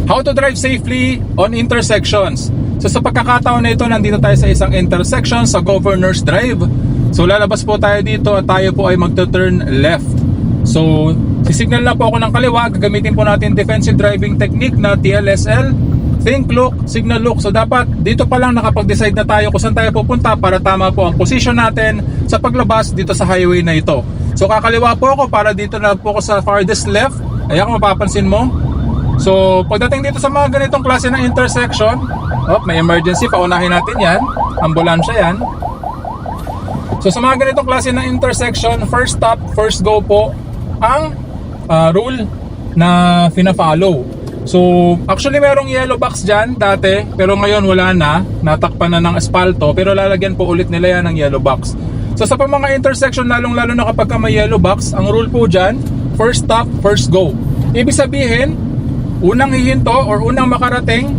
How to drive safely on intersections. So sa pagkakataon na ito, nandito tayo sa isang intersection sa Governor's Drive. So lalabas po tayo dito at tayo po ay magto-turn left. So sisignal na po ako ng kaliwa. Gagamitin po natin defensive driving technique na TLSL, think, look, signal, look. So dapat dito pa lang nakapag-decide na tayo kung saan tayo pupunta para tama po ang position natin sa paglabas dito sa highway na ito. So kakaliwa po ako para dito na po ako sa farthest left. Ayan kung mapapansin mo. So pagdating dito sa mga ganitong klase ng intersection, may emergency, paunahin natin yan. Ambulansya yan. So sa mga ganitong klase ng intersection, first stop, first go po ang rule na fina-follow. So actually merong yellow box dyan dati, pero ngayon wala na, natakpan na ng espalto, pero lalagyan po ulit nila yan ng yellow box. So sa mga intersection, lalong lalo na kapag may yellow box, ang rule po dyan, first stop, first go. Ibig sabihin, unang hihinto or unang makarating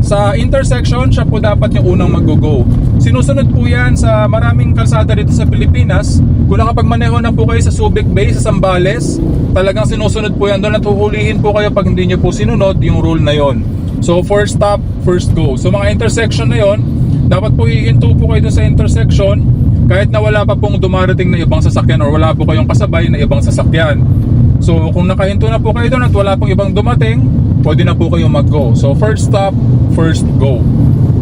sa intersection, siya po dapat yung unang mag-go. Sinusunod po yan sa maraming kalsada dito sa Pilipinas. Kung nakapagmaneho na po kayo sa Subic Bay, sa Zambales, talagang sinusunod po yan doon at huhulihin po kayo pag hindi nyo po sinunod yung rule na yon. So first stop, first go. So mga intersection na yon, dapat po hihinto po kayo doon sa intersection kahit na wala pa pong dumarating na ibang sasakyan or wala po kayong kasabay na ibang sasakyan. So kung nakahinto na po kayo doon at wala pong ibang dumating, pwede na po kayong mag-go. So first stop, first go.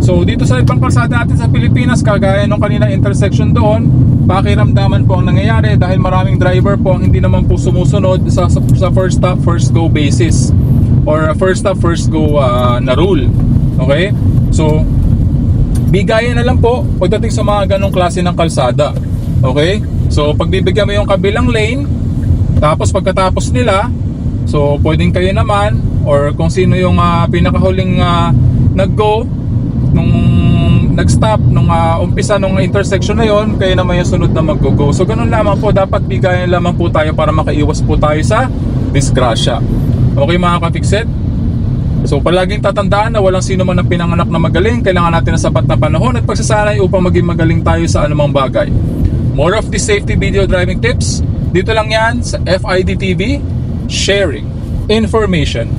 So dito sa ibang kalsada natin sa Pilipinas, kagaya nung kanina intersection doon, pakiramdaman po ang nangyayari dahil maraming driver po ang hindi naman po sumusunod sa first stop, first go basis or first stop, first go na rule. Okay? So bigayan na lang po pagdating sa mga ganong klase ng kalsada. Okay? So pagbibigyan mo yung kabilang lane, tapos pagkatapos nila, so pwedeng kayo naman or kung sino yung pinakahuling nag-go nung nag-stop nung umpisa nung intersection na yon, kayo naman yung sunod na mag-go. So ganun lamang po, dapat bigayan lamang po tayo para makaiwas po tayo sa disgrasya. Okay mga ka-fixit? So palaging tatandaan na walang sino man ang pinanganak na magaling. Kailangan natin ng sapat na panahon at pagsasanay upang maging magaling tayo sa anumang bagay. More of the safety video driving tips dito lang yan sa FID TV, sharing information.